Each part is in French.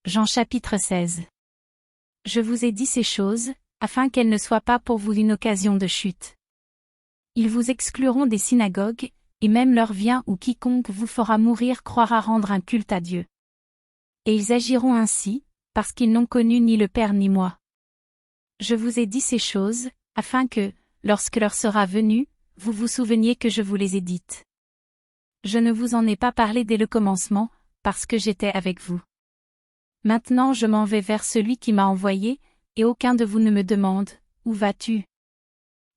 Jean chapitre 16. Je vous ai dit ces choses, afin qu'elles ne soient pas pour vous une occasion de chute. Ils vous excluront des synagogues, et même leur vient ou quiconque vous fera mourir croira rendre un culte à Dieu. Et ils agiront ainsi, parce qu'ils n'ont connu ni le Père ni moi. Je vous ai dit ces choses, afin que, lorsque l'heure sera venue, vous vous souveniez que je vous les ai dites. Je ne vous en ai pas parlé dès le commencement, parce que j'étais avec vous. Maintenant je m'en vais vers celui qui m'a envoyé, et aucun de vous ne me demande, où vas-tu?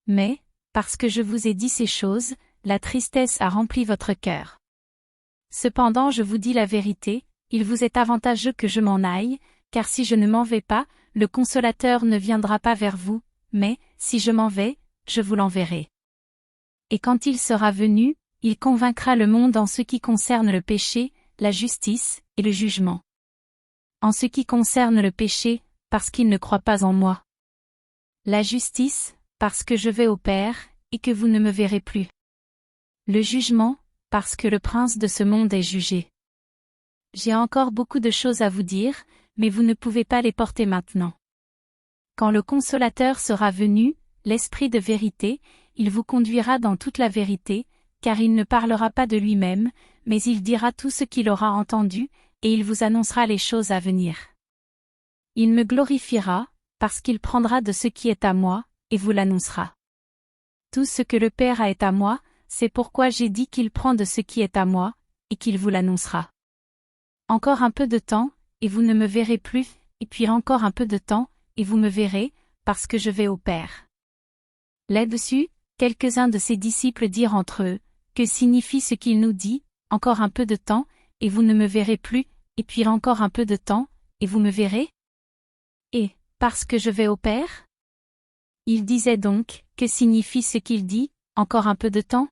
Mais, parce que je vous ai dit ces choses, la tristesse a rempli votre cœur. Cependant je vous dis la vérité, il vous est avantageux que je m'en aille, car si je ne m'en vais pas, le Consolateur ne viendra pas vers vous, mais, si je m'en vais, je vous l'enverrai. Et quand il sera venu, il convaincra le monde en ce qui concerne le péché, la justice, et le jugement. En ce qui concerne le péché, parce qu'il ne croit pas en moi. La justice, parce que je vais au Père, et que vous ne me verrez plus. Le jugement, parce que le prince de ce monde est jugé. J'ai encore beaucoup de choses à vous dire, mais vous ne pouvez pas les porter maintenant. Quand le Consolateur sera venu, l'Esprit de vérité, il vous conduira dans toute la vérité, car il ne parlera pas de lui-même, mais il dira tout ce qu'il aura entendu, et il vous annoncera les choses à venir. Il me glorifiera, parce qu'il prendra de ce qui est à moi, et vous l'annoncera. Tout ce que le Père a est à moi, c'est pourquoi j'ai dit qu'il prend de ce qui est à moi, et qu'il vous l'annoncera. Encore un peu de temps, et vous ne me verrez plus, et puis encore un peu de temps, et vous me verrez, parce que je vais au Père. Là-dessus, quelques-uns de ses disciples dirent entre eux, que signifie ce qu'il nous dit, encore un peu de temps, et vous ne me verrez plus, et puis encore un peu de temps, et vous me verrez? Et, parce que je vais au Père? Il disait donc, que signifie ce qu'il dit, encore un peu de temps?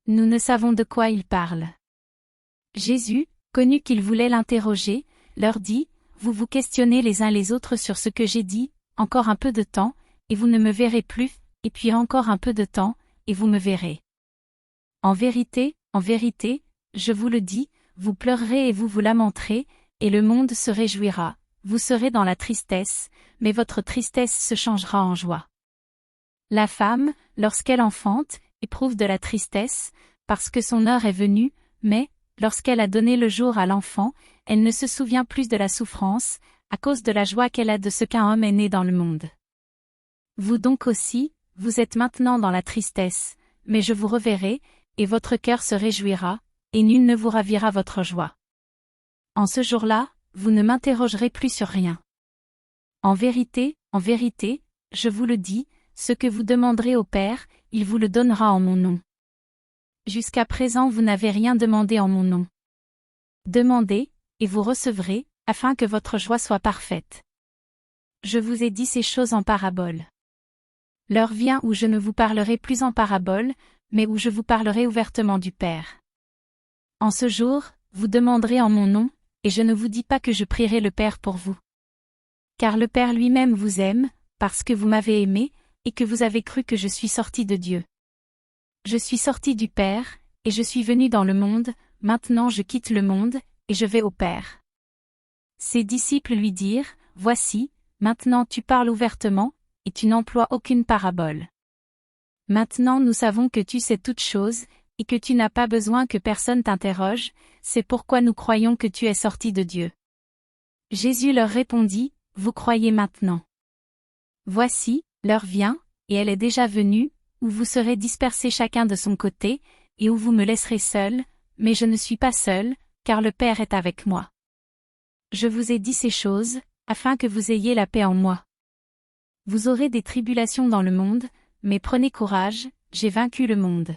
Nous ne savons de quoi il parle. Jésus, connu qu'ils voulaient l'interroger, leur dit, vous vous questionnez les uns les autres sur ce que j'ai dit, encore un peu de temps, et vous ne me verrez plus, et puis encore un peu de temps, et vous me verrez. En vérité, je vous le dis, vous pleurerez et vous vous lamenterez, et le monde se réjouira, vous serez dans la tristesse, mais votre tristesse se changera en joie. La femme, lorsqu'elle enfante, éprouve de la tristesse, parce que son heure est venue, mais, lorsqu'elle a donné le jour à l'enfant, elle ne se souvient plus de la souffrance, à cause de la joie qu'elle a de ce qu'un homme est né dans le monde. Vous donc aussi, vous êtes maintenant dans la tristesse, mais je vous reverrai, et votre cœur se réjouira, et nul ne vous ravira votre joie. En ce jour-là, vous ne m'interrogerez plus sur rien. En vérité, je vous le dis, ce que vous demanderez au Père, il vous le donnera en mon nom. Jusqu'à présent vous n'avez rien demandé en mon nom. Demandez, et vous recevrez, afin que votre joie soit parfaite. Je vous ai dit ces choses en parabole. L'heure vient où je ne vous parlerai plus en parabole, mais où je vous parlerai ouvertement du Père. En ce jour, vous demanderez en mon nom, et je ne vous dis pas que je prierai le Père pour vous. Car le Père lui-même vous aime, parce que vous m'avez aimé, et que vous avez cru que je suis sorti de Dieu. Je suis sorti du Père, et je suis venu dans le monde, maintenant je quitte le monde, et je vais au Père. Ses disciples lui dirent, voici, maintenant tu parles ouvertement, et tu n'emploies aucune parabole. Maintenant nous savons que tu sais toutes choses, et que tu n'as pas besoin que personne t'interroge, c'est pourquoi nous croyons que tu es sorti de Dieu. Jésus leur répondit, vous croyez maintenant. Voici, l'heure vient, et elle est déjà venue, où vous serez dispersés chacun de son côté, et où vous me laisserez seul, mais je ne suis pas seul, car le Père est avec moi. Je vous ai dit ces choses, afin que vous ayez la paix en moi. Vous aurez des tribulations dans le monde, mais prenez courage, j'ai vaincu le monde.